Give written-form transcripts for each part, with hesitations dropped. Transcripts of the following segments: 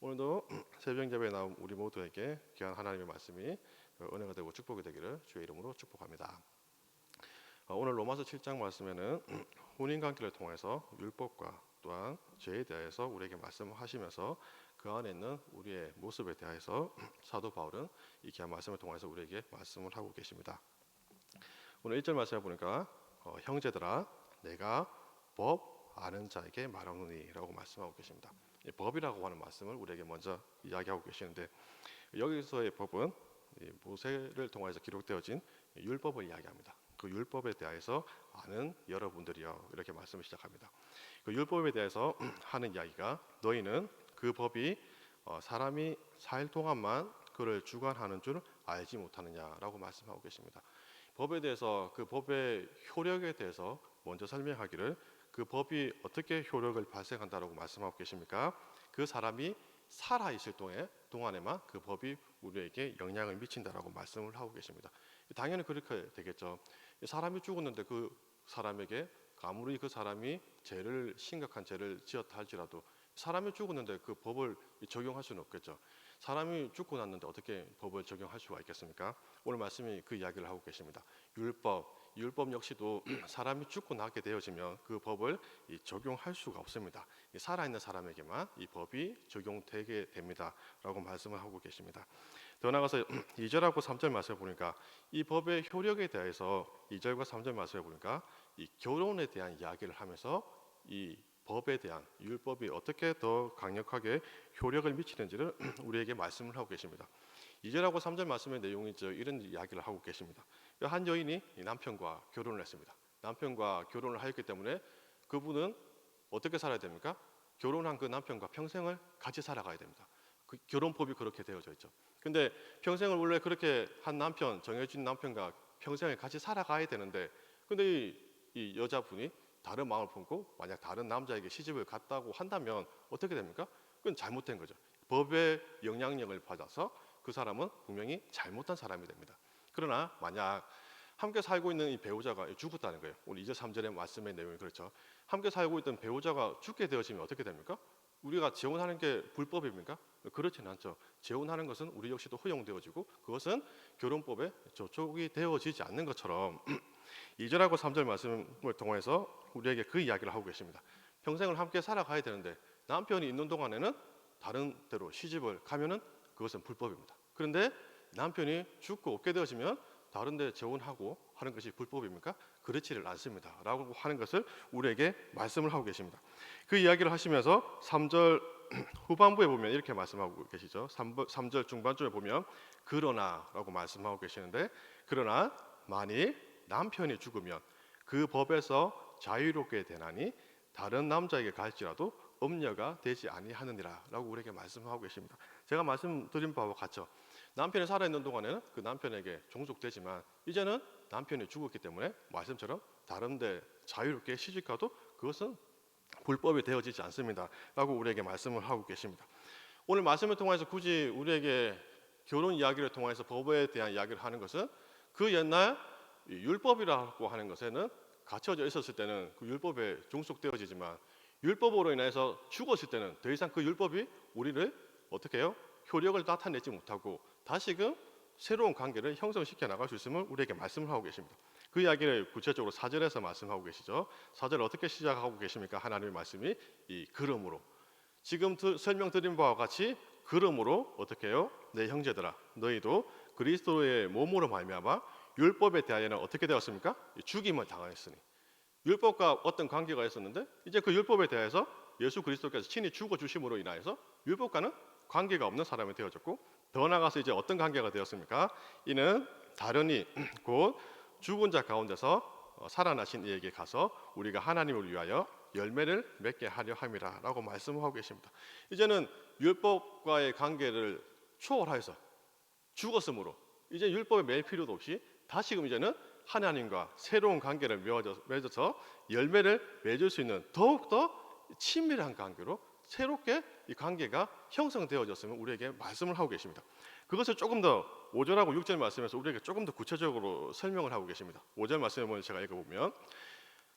오늘도 새벽 예배에 나온 우리 모두에게 귀한 하나님의 말씀이 은혜가 되고 축복이 되기를 주의 이름으로 축복합니다. 오늘 로마서 7장 말씀에는 혼인 관계를 통해서 율법과 또한 죄에 대해서 우리에게 말씀하시면서 그 안에 있는 우리의 모습에 대해서 사도 바울은 이 귀한 말씀을 통해서 우리에게 말씀을 하고 계십니다. 오늘 1절 말씀을 보니까 형제들아 내가 법 아는 자에게 말하노니 라고 말씀하고 계십니다. 이 법이라고 하는 말씀을 우리에게 먼저 이야기하고 계시는데, 여기서의 법은 모세를 통해서 기록되어진 율법을 이야기합니다. 그 율법에 대해서 아는 여러분들이여, 이렇게 말씀을 시작합니다. 그 율법에 대해서 하는 이야기가 너희는 그 법이 사람이 살 동안만 그를 주관하는 줄 알지 못하느냐라고 말씀하고 계십니다. 법에 대해서, 그 법의 효력에 대해서 먼저 설명하기를, 그 법이 어떻게 효력을 발생한다라고 말씀하고 계십니까? 그 사람이 살아 있을 동안에만 그 법이 우리에게 영향을 미친다라고 말씀을 하고 계십니다. 당연히 그렇게 되겠죠. 사람이 죽었는데 그 사람에게 아무리 그 사람이 심각한 죄를 지었다 할지라도 사람이 죽었는데 그 법을 적용할 수는 없겠죠. 사람이 죽고 났는데 어떻게 법을 적용할 수가 있겠습니까? 오늘 말씀이 그 이야기를 하고 계십니다. 율법 역시도 사람이 죽고 나게 되어지면 그 법을 적용할 수가 없습니다. 살아있는 사람에게만 이 법이 적용되게 됩니다 라고 말씀을 하고 계십니다. 더 나아가서 2절하고 3절 말씀을 보니까 이 법의 효력에 대해서 2절과 3절 말씀을 보니까 이 결혼에 대한 이야기를 하면서 이 법에 대한, 율법이 어떻게 더 강력하게 효력을 미치는지를 우리에게 말씀을 하고 계십니다. 2절하고 3절 말씀의 내용이 이런 이야기를 하고 계십니다. 한 여인이 남편과 결혼을 했습니다. 남편과 결혼을 하였기 때문에 그분은 어떻게 살아야 됩니까? 결혼한 그 남편과 평생을 같이 살아가야 됩니다. 그 결혼법이 그렇게 되어져 있죠. 근데 평생을 원래 그렇게 한 남편, 정해진 남편과 평생을 같이 살아가야 되는데, 근데 이 여자분이 다른 마음을 품고 만약 다른 남자에게 시집을 갔다고 한다면 어떻게 됩니까? 그건 잘못된 거죠. 법의 영향력을 받아서 그 사람은 분명히 잘못한 사람이 됩니다. 그러나 만약 함께 살고 있는 이 배우자가 죽었다는 거예요. 오늘 2절 3절의 말씀의 내용이 그렇죠. 함께 살고 있던 배우자가 죽게 되어지면 어떻게 됩니까? 우리가 재혼하는 게 불법입니까? 그렇지는 않죠. 재혼하는 것은 우리 역시도 허용되어지고 그것은 결혼법에 저촉이 되어지지 않는 것처럼 2절하고 3절 말씀을 통해서 우리에게 그 이야기를 하고 계십니다. 평생을 함께 살아가야 되는데 남편이 있는 동안에는 다른 데로 시집을 가면은 그것은 불법입니다. 그런데 남편이 죽고 없게 되어지면 다른 데 재혼하고 하는 것이 불법입니까? 그렇지를 않습니다 라고 하는 것을 우리에게 말씀을 하고 계십니다. 그 이야기를 하시면서 3절 후반부에 보면 이렇게 말씀하고 계시죠. 3절 중반쯤에 보면 그러나 라고 말씀하고 계시는데, 그러나 만일 남편이 죽으면 그 법에서 자유롭게 되나니 다른 남자에게 갈지라도 엄려가 되지 아니하느니라 라고 우리에게 말씀하고 계십니다. 제가 말씀드린 바와 같죠. 남편이 살아있는 동안에는 그 남편에게 종속되지만 이제는 남편이 죽었기 때문에 말씀처럼 다른 데 자유롭게 시집가도 그것은 불법이 되어지지 않습니다 라고 우리에게 말씀을 하고 계십니다. 오늘 말씀을 통해서 굳이 우리에게 결혼 이야기를 통해서 법에 대한 이야기를 하는 것은 그 옛날 율법이라고 하는 것에는 갇혀져 있었을 때는 그 율법에 종속되어지지만 율법으로 인해서 죽었을 때는 더 이상 그 율법이 우리를 어떻게 해요? 효력을 나타내지 못하고 다시금 새로운 관계를 형성시켜 나갈 수 있음을 우리에게 말씀을 하고 계십니다. 그 이야기를 구체적으로 4절에서 말씀하고 계시죠. 4절 어떻게 시작하고 계십니까? 하나님의 말씀이 이 그러므로, 지금 설명드린 바와 같이 그러므로 어떻게 해요? 내 형제들아 너희도 그리스도의 몸으로 말미암아 율법에 대하여는 어떻게 되었습니까? 죽임을 당하였으니, 율법과 어떤 관계가 있었는데 이제 그 율법에 대해서 예수 그리스도께서 친히 죽어주심으로 인하여서 율법과는 관계가 없는 사람이 되어졌고, 더 나아가서 이제 어떤 관계가 되었습니까? 이는 다른 이 곧 죽은 자 가운데서 살아나신 이에게 가서 우리가 하나님을 위하여 열매를 맺게 하려 함이라 라고 말씀하고 계십니다. 이제는 율법과의 관계를 초월하여서 죽었으므로 이제 율법에 매일 필요도 없이 다시금 이제는 하나님과 새로운 관계를 맺어서 열매를 맺을 수 있는 더욱더 친밀한 관계로 새롭게 이 관계가 형성되어졌음을 우리에게 말씀을 하고 계십니다. 그것을 조금 더 5절하고 6절 말씀에서 우리에게 조금 더 구체적으로 설명을 하고 계십니다. 5절 말씀을 먼저 제가 읽어보면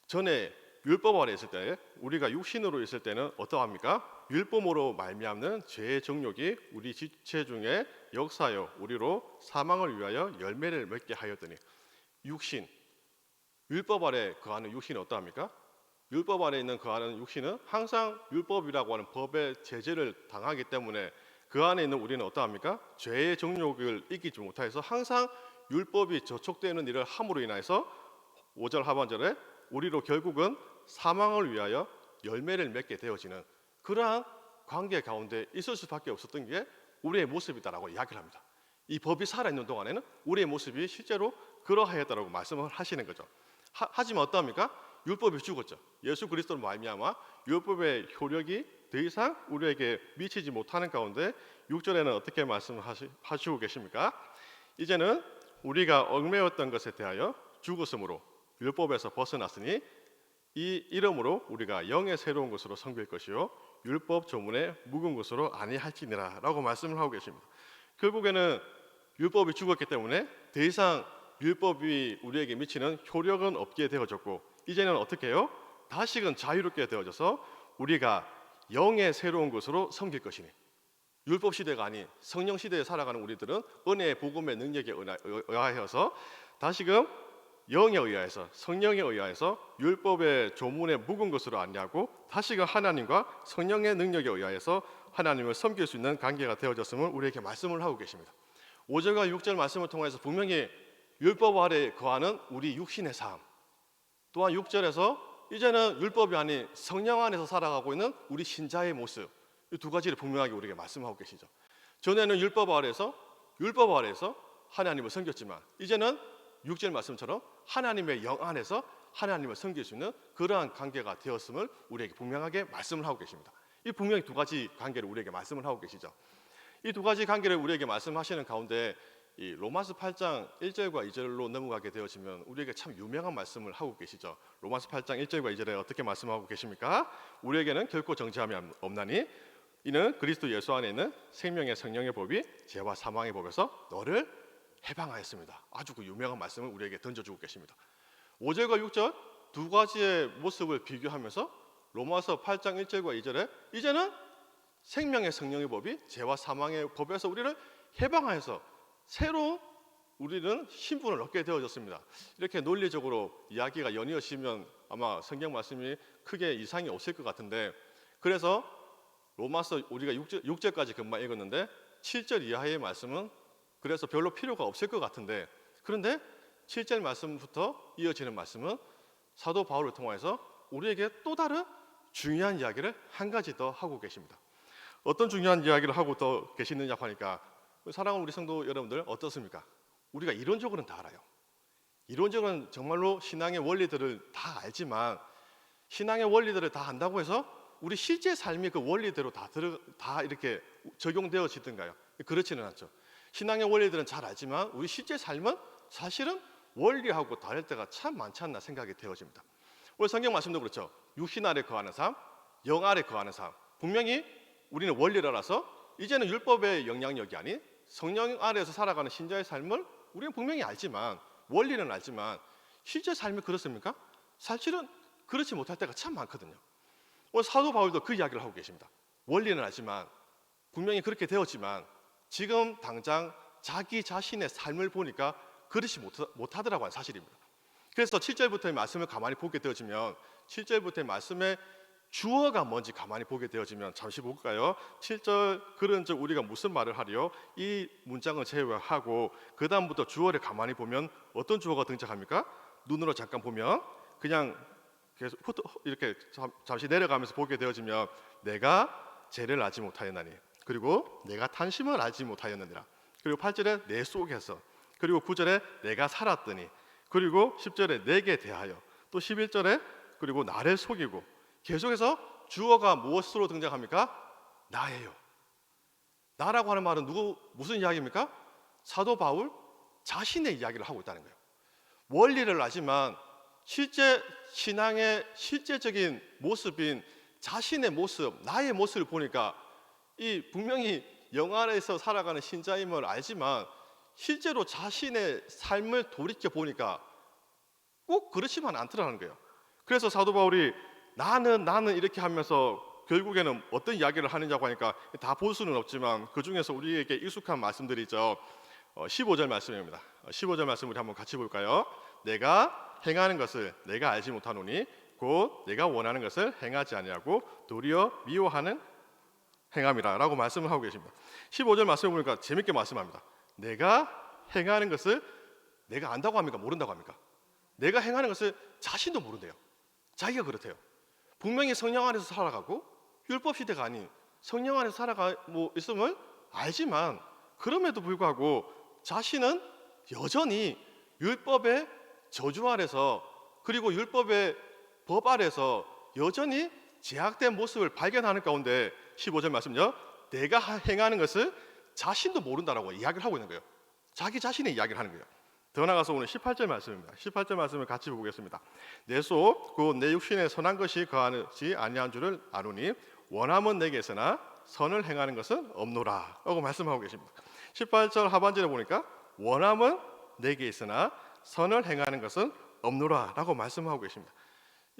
전에 율법 아래 있을 때, 우리가 육신으로 있을 때는 어떠합니까? 율법으로 말미암는 죄의 정욕이 우리 지체 중에 역사하여 우리로 사망을 위하여 열매를 맺게 하였더니. 육신, 율법 아래 거하는 육신은 어떠합니까? 율법 아래 있는 거하는 육신은 항상 율법이라고 하는 법의 제재를 당하기 때문에 그 안에 있는 우리는 어떠합니까? 죄의 정욕을 이기지 못해서 항상 율법이 저촉되는 일을 함으로 인해서 5절 하반절에 우리로 결국은 사망을 위하여 열매를 맺게 되어지는 그러한 관계 가운데 있을 수밖에 없었던 게 우리의 모습이다라고 이야기를 합니다. 이 법이 살아있는 동안에는 우리의 모습이 실제로 그러하였다라고 말씀을 하시는 거죠. 하지만 어떠합니까? 율법이 죽었죠. 예수 그리스도로 말미암아 율법의 효력이 더 이상 우리에게 미치지 못하는 가운데 6절에는 어떻게 말씀하시고 계십니까? 이제는 우리가 얽매였던 것에 대하여 죽었으므로 율법에서 벗어났으니 이 이름으로 우리가 영의 새로운 것으로 섬길 것이요 율법 조문에 묵은 것으로 아니할지니라 라고 말씀을 하고 계십니다. 결국에는 율법이 죽었기 때문에 더 이상 율법이 우리에게 미치는 효력은 없게 되어졌고 이제는 어떻게 해요? 다시금 자유롭게 되어져서 우리가 영의 새로운 것으로 섬길 것이니 율법 시대가 아닌 성령 시대에 살아가는 우리들은 은혜의 복음의 능력에 의하여서 다시금 영에 의하여서 성령에 의하여서 율법의 조문에 묵은 것으로 아니하고 다시금 하나님과 성령의 능력에 의하여서 하나님을 섬길 수 있는 관계가 되어졌음을 우리에게 말씀을 하고 계십니다. 5절과 6절 말씀을 통해서 분명히 율법 아래 거하는 우리 육신의 삶, 또한 6절에서 이제는 율법이 아닌 성령 안에서 살아가고 있는 우리 신자의 모습, 이 두 가지를 분명하게 우리에게 말씀하고 계시죠. 전에는 율법 아래에서 하나님을 섬겼지만 이제는 6절 말씀처럼 하나님의 영 안에서 하나님을 섬길 수 있는 그러한 관계가 되었음을 우리에게 분명하게 말씀을 하고 계십니다. 이 분명히 두 가지 관계를 우리에게 말씀을 하고 계시죠. 이 두 가지 관계를 우리에게 말씀하시는 가운데 이 로마서 8장 1절과 2절로 넘어가게 되어지면 우리에게 참 유명한 말씀을 하고 계시죠. 로마서 8장 1절과 2절에 어떻게 말씀하고 계십니까? 우리에게는 결코 정죄함이 없나니 이는 그리스도 예수 안에 있는 생명의 성령의 법이 죄와 사망의 법에서 너를 해방하였습니다. 아주 그 유명한 말씀을 우리에게 던져주고 계십니다. 5절과 6절 두 가지의 모습을 비교하면서 로마서 8장 1절과 2절에 이제는 생명의 성령의 법이 죄와 사망의 법에서 우리를 해방하여서 새로운 우리는 신분을 얻게 되어졌습니다. 이렇게 논리적으로 이야기가 연이어지면 아마 성경 말씀이 크게 이상이 없을 것 같은데 그래서 로마서 우리가 6절까지 금방 읽었는데 7절 이하의 말씀은 그래서 별로 필요가 없을 것 같은데 그런데 7절 말씀부터 이어지는 말씀은 사도 바울을 통해서 우리에게 또 다른 중요한 이야기를 한 가지 더 하고 계십니다. 어떤 중요한 이야기를 하고 더 계시느냐 하니까 사랑하는 우리 성도 여러분들 어떻습니까? 우리가 이론적으로는 다 알아요. 이론적으로는 정말로 신앙의 원리들을 다 알지만 신앙의 원리들을 다 안다고 해서 우리 실제 삶이 그 원리대로 다 이렇게 적용되어지든가요? 그렇지는 않죠. 신앙의 원리들은 잘 알지만 우리 실제 삶은 사실은 원리하고 다를 때가 참 많지 않나 생각이 되어집니다. 오늘 성경 말씀도 그렇죠. 육신 아래 거하는 삶, 영 아래 거하는 삶. 분명히 우리는 원리를 알아서 이제는 율법의 영향력이 아닌 성령 아래에서 살아가는 신자의 삶을 우리는 분명히 알지만 원리는 알지만 실제 삶이 그렇습니까? 사실은 그렇지 못할 때가 참 많거든요. 오늘 사도 바울도 그 이야기를 하고 계십니다. 원리는 알지만 분명히 그렇게 되었지만 지금 당장 자기 자신의 삶을 보니까 그렇지 못하더라고 하는 사실입니다. 그래서 7절부터의 말씀을 가만히 보게 되어지면 7절부터의 말씀의 주어가 뭔지 가만히 보게 되어지면 잠시 볼까요? 7절 그런즉 우리가 무슨 말을 하리요? 이 문장을 제외하고 그 다음부터 주어를 가만히 보면 어떤 주어가 등장합니까? 눈으로 잠깐 보면 그냥 계속 이렇게 잠시 내려가면서 보게 되어지면 내가 죄를 알지 못하였나니 그리고 내가 탄심을 알지 못하였느니라 그리고 8절에 내 속에서 그리고 9절에 내가 살았더니 그리고 10절에 내게 대하여 또 11절에 그리고 나를 속이고 계속해서 주어가 무엇으로 등장합니까? 나예요. 나라고 하는 말은 무슨 이야기입니까? 사도 바울 자신의 이야기를 하고 있다는 거예요. 원리를 알지만 실제 신앙의 실제적인 모습인 자신의 모습, 나의 모습을 보니까 이 분명히 영 안에서 살아가는 신자임을 알지만 실제로 자신의 삶을 돌이켜 보니까 꼭 그렇지만 않더라는 거예요. 그래서 사도 바울이 나는 이렇게 하면서 결국에는 어떤 이야기를 하느냐고 하니까 다 볼 수는 없지만 그 중에서 우리에게 익숙한 말씀들이죠. 15절 말씀입니다. 15절 말씀 우리 한번 같이 볼까요? 내가 행하는 것을 내가 알지 못하노니 곧 내가 원하는 것을 행하지 아니하고 도리어 미워하는 행함이라 라고 말씀을 하고 계십니다. 15절 말씀을 보니까 재밌게 말씀합니다. 내가 행하는 것을 내가 안다고 합니까? 모른다고 합니까? 내가 행하는 것을 자신도 모른대요. 자기가 그렇대요. 분명히 성령 안에서 살아가고 율법 시대가 아닌 성령 안에서 살아가고 있음을 알지만 그럼에도 불구하고 자신은 여전히 율법의 저주 아래서 그리고 율법의 법 아래서 여전히 제약된 모습을 발견하는 가운데 15절 말씀요. 내가 행하는 것을 자신도 모른다라고 이야기를 하고 있는 거예요. 자기 자신의 이야기를 하는 거예요. 더 나가서 오늘 18절 말씀입니다. 18절 말씀을 같이 보겠습니다. 내 속 곧 내 육신에 선한 것이 거하지 아니한 줄을 아노니 원함은 내게 있으나 선을 행하는 것은 없노라 라고 말씀하고 계십니다. 18절 하반절에 보니까 원함은 내게 있으나 선을 행하는 것은 없노라 라고 말씀하고 계십니다.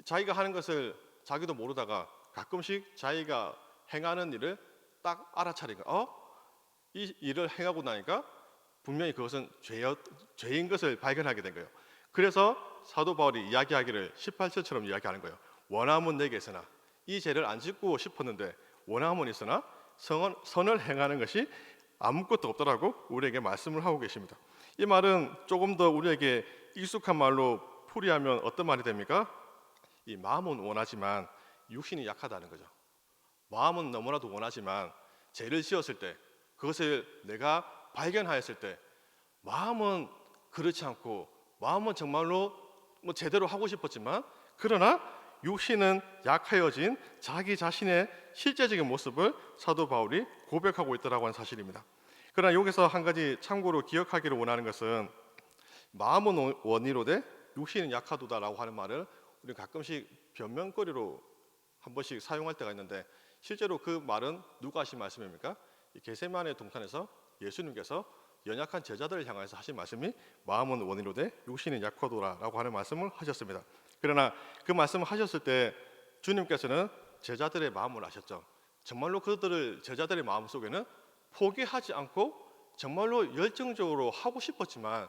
자기가 하는 것을 자기도 모르다가 가끔씩 자기가 행하는 일을 딱 알아차리니까 이 일을 행하고 나니까 분명히 그것은 죄인 것을 발견하게 된 거예요. 그래서 사도 바울이 이야기하기를 18절처럼 이야기하는 거예요. 원함은 내게 있으나 이 죄를 안 짓고 싶었는데 원함은 있으나 선을 행하는 것이 아무것도 없더라고 우리에게 말씀을 하고 계십니다. 이 말은 조금 더 우리에게 익숙한 말로 풀이하면 어떤 말이 됩니까? 이 마음은 원하지만 육신이 약하다는 거죠. 마음은 너무나도 원하지만 죄를 지었을 때 그것을 내가 발견하였을 때 마음은 그렇지 않고 마음은 정말로 제대로 하고 싶었지만 그러나 육신은 약하여진 자기 자신의 실제적인 모습을 사도 바울이 고백하고 있다고 하는 사실입니다. 그러나 여기서 한 가지 참고로 기억하기를 원하는 것은 마음은 원이로되 육신은 약하도다라고 하는 말을 우리 가끔씩 변명거리로 한 번씩 사용할 때가 있는데 실제로 그 말은 누가 하신 말씀입니까? 겟세마네 동산에서 예수님께서 연약한 제자들을 향해서 하신 말씀이 마음은 원이로되 육신은 약하도라라고 하는 말씀을 하셨습니다. 그러나 그 말씀을 하셨을 때 주님께서는 제자들의 마음을 아셨죠. 정말로 그들을 제자들의 마음 속에는 포기하지 않고 정말로 열정적으로 하고 싶었지만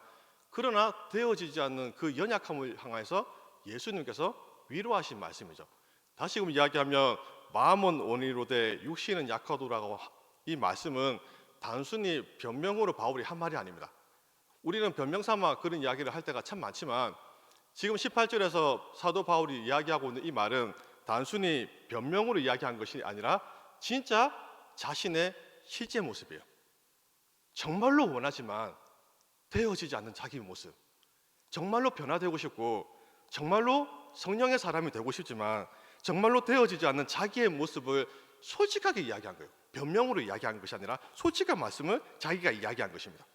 그러나 되어지지 않는 그 연약함을 향해서 예수님께서 위로하신 말씀이죠. 다시금 이야기하면 마음은 원이로되 육신은 약하도라고 이 말씀은 단순히 변명으로 바울이 한 말이 아닙니다. 우리는 변명 삼아 그런 이야기를 할 때가 참 많지만 지금 18절에서 사도 바울이 이야기하고 있는 이 말은 단순히 변명으로 이야기한 것이 아니라 진짜 자신의 실제 모습이에요. 정말로 원하지만 되어지지 않는 자기 모습, 정말로 변화되고 싶고 정말로 성령의 사람이 되고 싶지만 정말로 되어지지 않는 자기의 모습을 솔직하게 이야기한 거예요. 변명으로 이야기한 것이 아니라 솔직한 말씀을 자기가 이야기한 것입니다.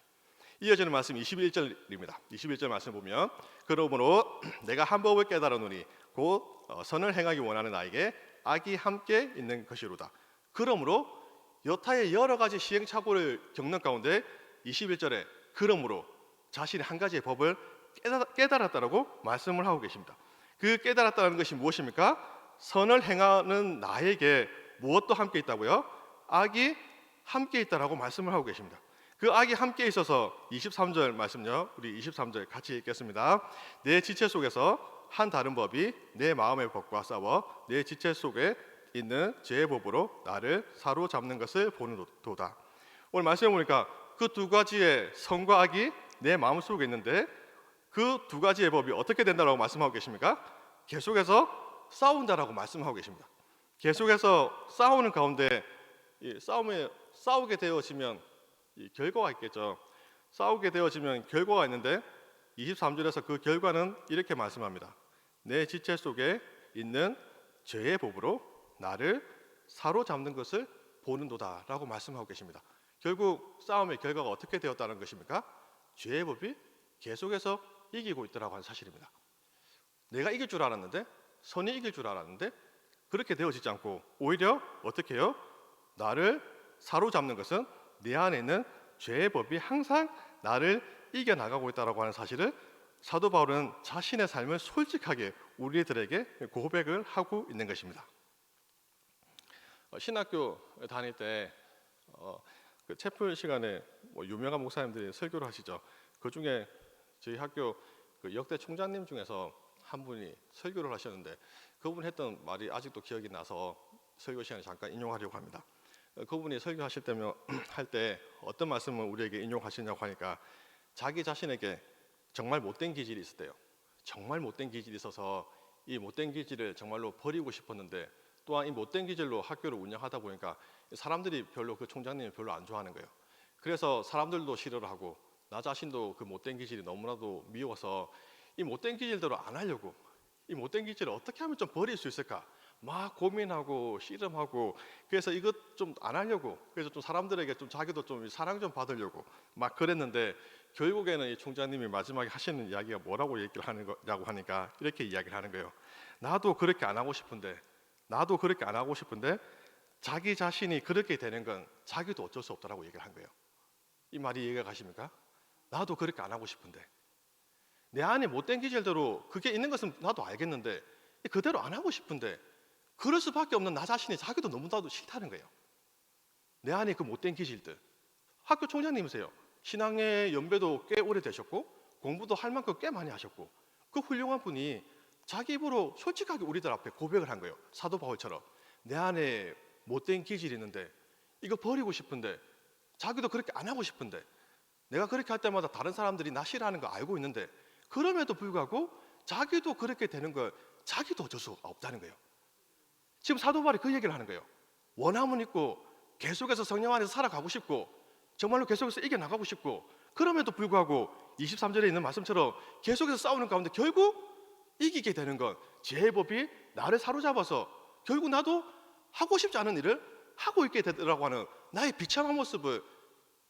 이어지는 말씀 21절입니다. 21절 말씀 보면 그러므로 내가 한 법을 깨달았노니 곧 선을 행하기 원하는 나에게 악이 함께 있는 것이로다. 그러므로 여타의 여러 가지 시행착오를 겪는 가운데 21절에 그러므로 자신이 한 가지의 법을 깨달았다라고 말씀을 하고 계십니다. 그 깨달았다는 것이 무엇입니까? 선을 행하는 나에게 무엇도 함께 있다고요? 악이 함께 있다라고 말씀을 하고 계십니다. 그 악이 함께 있어서 23절 말씀요. 우리 23절 같이 읽겠습니다. 내 지체 속에서 한 다른 법이 내 마음의 법과 싸워 내 지체 속에 있는 죄의 법으로 나를 사로잡는 것을 보는 도다. 오늘 말씀해 보니까 그 두 가지의 선과 악이 내 마음 속에 있는데 그 두 가지의 법이 어떻게 된다라고 말씀하고 계십니까? 계속해서 싸운다라고 말씀하고 계십니다. 계속해서 싸우는 가운데 싸우게 되어지면 결과가 있겠죠. 싸우게 되어지면 결과가 있는데 23절에서 그 결과는 이렇게 말씀합니다. 내 지체 속에 있는 죄의 법으로 나를 사로잡는 것을 보는도다 라고 말씀하고 계십니다. 결국 싸움의 결과가 어떻게 되었다는 것입니까? 죄의 법이 계속해서 이기고 있더라고 하는 사실입니다. 내가 이길 줄 알았는데 선이 이길 줄 알았는데 그렇게 되어지지 않고 오히려 어떻게 해요? 나를 사로잡는 것은 내 안에 있는 죄의 법이 항상 나를 이겨나가고 있다고 하는 사실을 사도 바울은 자신의 삶을 솔직하게 우리들에게 고백을 하고 있는 것입니다. 신학교 다닐 때 그 채플 시간에 유명한 목사님들이 설교를 하시죠. 그 중에 저희 학교 그 역대 총장님 중에서 한 분이 설교를 하셨는데 그분 했던 말이 아직도 기억이 나서 설교 시간에 잠깐 인용하려고 합니다. 그분이 설교하실 때면 할 때 어떤 말씀을 우리에게 인용하시냐고 하니까 자기 자신에게 정말 못된 기질이 있었대요. 정말 못된 기질이 있어서 이 못된 기질을 정말로 버리고 싶었는데 또한 이 못된 기질로 학교를 운영하다 보니까 사람들이 별로 그 총장님이 별로 안 좋아하는 거예요. 그래서 사람들도 싫어를 하고 나 자신도 그 못된 기질이 너무나도 미워서 이 못된 기질대로 안 하려고, 이 못된 기질을 어떻게 하면 좀 버릴 수 있을까 막 고민하고 씨름하고, 그래서 이것 좀 안 하려고, 그래서 좀 사람들에게 좀 자기도 좀 사랑 좀 받으려고 막 그랬는데 결국에는 이 총장님이 마지막에 하시는 이야기가 뭐라고 얘기를 하는 거냐고 하니까 이렇게 이야기를 하는 거예요. 나도 그렇게 안 하고 싶은데 자기 자신이 그렇게 되는 건 자기도 어쩔 수 없다라고 얘기를 한 거예요. 이 말이 이해가 가십니까? 나도 그렇게 안 하고 싶은데, 내 안에 못된 기질대로 그게 있는 것은 나도 알겠는데 그대로 안 하고 싶은데 그럴 수밖에 없는 나 자신이 자기도 너무나도 싫다는 거예요. 내 안에 그 못된 기질들. 학교 총장님이세요. 신앙의 연배도 꽤 오래되셨고 공부도 할 만큼 꽤 많이 하셨고 그 훌륭한 분이 자기 입으로 솔직하게 우리들 앞에 고백을 한 거예요. 사도 바울처럼 내 안에 못된 기질이 있는데 이거 버리고 싶은데, 자기도 그렇게 안 하고 싶은데, 내가 그렇게 할 때마다 다른 사람들이 나 싫어하는 거 알고 있는데 그럼에도 불구하고 자기도 그렇게 되는 걸 자기도 어쩔 수 없다는 거예요. 지금 사도 바울이 그 얘기를 하는 거예요. 원함은 있고 계속해서 성령 안에서 살아가고 싶고 정말로 계속해서 이겨나가고 싶고, 그럼에도 불구하고 23절에 있는 말씀처럼 계속해서 싸우는 가운데 결국 이기게 되는 건 죄의 법이 나를 사로잡아서 결국 나도 하고 싶지 않은 일을 하고 있게 되더라고 하는 나의 비참한 모습을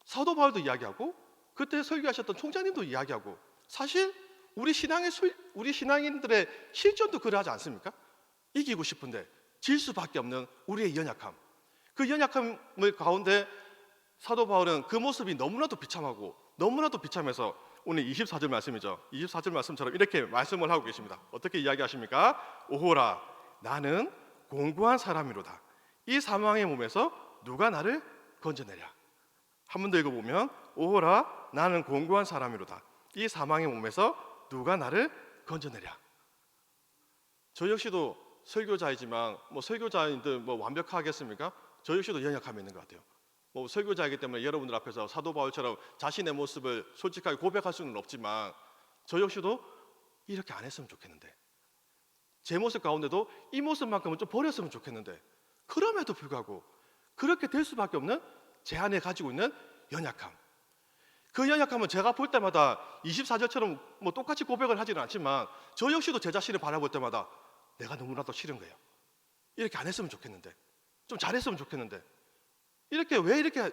사도 바울도 이야기하고 그때 설교하셨던 총장님도 이야기하고, 사실 우리 신앙인들의 실존도 그러하지 않습니까? 이기고 싶은데 질 수밖에 없는 우리의 연약함, 그 연약함을 가운데 사도 바울은 그 모습이 너무나도 비참하고 너무나도 비참해서 오늘 24절 말씀이죠. 24절 말씀처럼 이렇게 말씀을 하고 계십니다. 어떻게 이야기하십니까? 오호라 나는 공고한 사람이로다. 이 사망의 몸에서 누가 나를 건져내랴. 한 번 더 읽어보면 오호라 나는 공고한 사람이로다. 이 사망의 몸에서 누가 나를 건져내랴. 저 역시도 설교자이지만 설교자인들 완벽하겠습니까? 저 역시도 연약함이 있는 것 같아요. 설교자이기 때문에 여러분들 앞에서 사도 바울처럼 자신의 모습을 솔직하게 고백할 수는 없지만 저 역시도 이렇게 안 했으면 좋겠는데, 제 모습 가운데도 이 모습만큼은 좀 버렸으면 좋겠는데, 그럼에도 불구하고 그렇게 될 수밖에 없는 제 안에 가지고 있는 연약함, 그 연약함은 제가 볼 때마다 24절처럼 똑같이 고백을 하지는 않지만 저 역시도 제 자신을 바라볼 때마다 내가 너무나도 싫은 거예요. 이렇게 안 했으면 좋겠는데, 좀 잘했으면 좋겠는데, 이렇게 왜 이렇게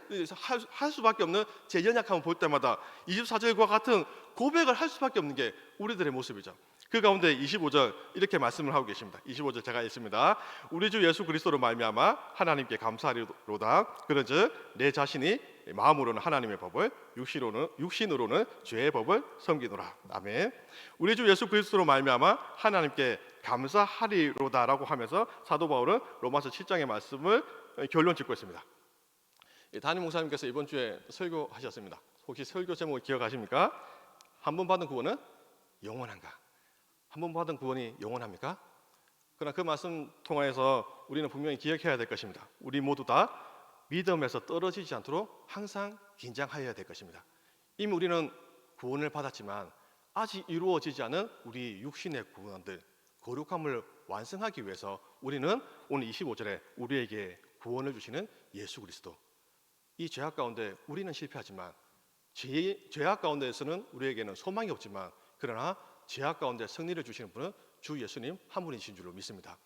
할 수밖에 없는 제 연약함을 볼 때마다 24절과 같은 고백을 할 수밖에 없는 게 우리들의 모습이죠. 그 가운데 25절 이렇게 말씀을 하고 계십니다. 25절 제가 읽습니다. 우리 주 예수 그리스도로 말미암아 하나님께 감사하리로다. 그런즉 내 자신이 마음으로는 하나님의 법을 육신으로는 죄의 법을 섬기노라. 아멘. 우리 주 예수 그리스도로 말미암아 하나님께 감사하리로다라고 하면서 사도 바울은 로마서 7장의 말씀을 결론 짓고 있습니다. 담임 목사님께서 이번 주에 설교하셨습니다. 혹시 설교 제목을 기억하십니까? 한 번 받은 구원은 영원한가? 한 번 받은 구원이 영원합니까? 그러나 그 말씀 통하여서 우리는 분명히 기억해야 될 것입니다. 우리 모두 다 믿음에서 떨어지지 않도록 항상 긴장하여야 될 것입니다. 이미 우리는 구원을 받았지만 아직 이루어지지 않은 우리 육신의 구원들, 거룩함을 완성하기 위해서 우리는 오늘 25절에 우리에게 구원을 주시는 예수 그리스도, 이 죄악 가운데 우리는 실패하지만 죄악 가운데에서는 우리에게는 소망이 없지만 그러나 죄악 가운데 승리를 주시는 분은 주 예수님 한 분이신 줄로 믿습니다.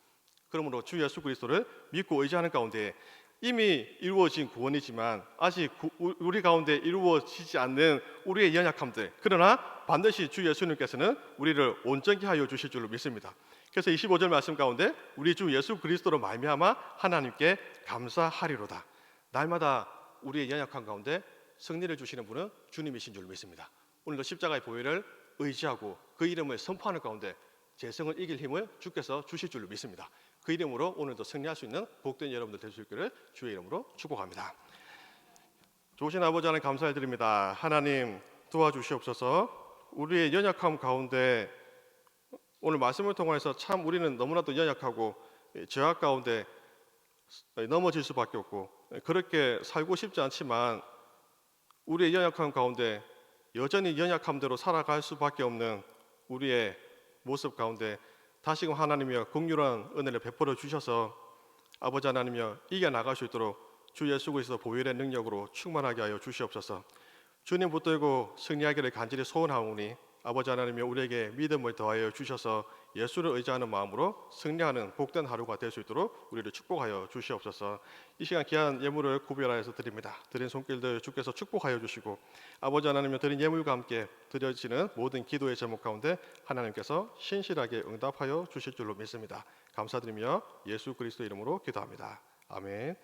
그러므로 주 예수 그리스도를 믿고 의지하는 가운데 이미 이루어진 구원이지만 아직 우리 가운데 이루어지지 않는 우리의 연약함들, 그러나 반드시 주 예수님께서는 우리를 온전케 하여 주실 줄로 믿습니다. 그래서 25절 말씀 가운데 우리 주 예수 그리스도로 말미암아 하나님께 감사하리로다. 날마다 우리의 연약함 가운데 승리를 주시는 분은 주님이신 줄 믿습니다. 오늘도 십자가의 보혈을 의지하고 그 이름을 선포하는 가운데 재성을 이길 힘을 주께서 주실 줄로 믿습니다. 그 이름으로 오늘도 승리할 수 있는 복된 여러분들 되실 수 있기를 주의 이름으로 축복합니다. 좋으신 아버지 하나님 감사드립니다. 하나님 도와주시옵소서. 우리의 연약함 가운데 오늘 말씀을 통해서 참 우리는 너무나도 연약하고 죄악 가운데 넘어질 수밖에 없고 그렇게 살고 싶지 않지만 우리의 연약함 가운데 여전히 연약함대로 살아갈 수밖에 없는 우리의 모습 가운데 다시금 하나님이여 긍휼한 은혜를 베풀어 주셔서 아버지 하나님이여 이겨나갈 수 있도록 주 예수 그리스도 보혈의 능력으로 충만하게 하여 주시옵소서. 주님 붙들고 승리하기를 간절히 소원하오니 아버지 하나님이여 우리에게 믿음을 더하여 주셔서 예수를 의지하는 마음으로 승리하는 복된 하루가 될 수 있도록 우리를 축복하여 주시옵소서. 이 시간 귀한 예물을 구별하여서 드립니다. 드린 손길들 주께서 축복하여 주시고 아버지 하나님이여 드린 예물과 함께 드려지는 모든 기도의 제목 가운데 하나님께서 신실하게 응답하여 주실 줄로 믿습니다. 감사드리며 예수 그리스도 이름으로 기도합니다. 아멘.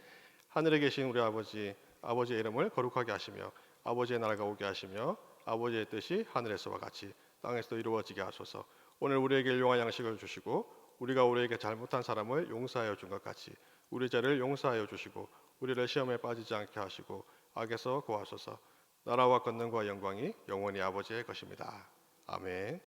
하늘에 계신 우리 아버지, 아버지의 이름을 거룩하게 하시며 아버지의 나라가 오게 하시며 아버지의 뜻이 하늘에서와 같이 땅에서도 이루어지게 하소서. 오늘 우리에게 일용할 양식을 주시고 우리가 우리에게 잘못한 사람을 용서하여 준 것 같이 우리 죄를 용서하여 주시고 우리를 시험에 빠지지 않게 하시고 악에서 구하소서. 나라와 권능과 영광이 영원히 아버지의 것입니다. 아멘.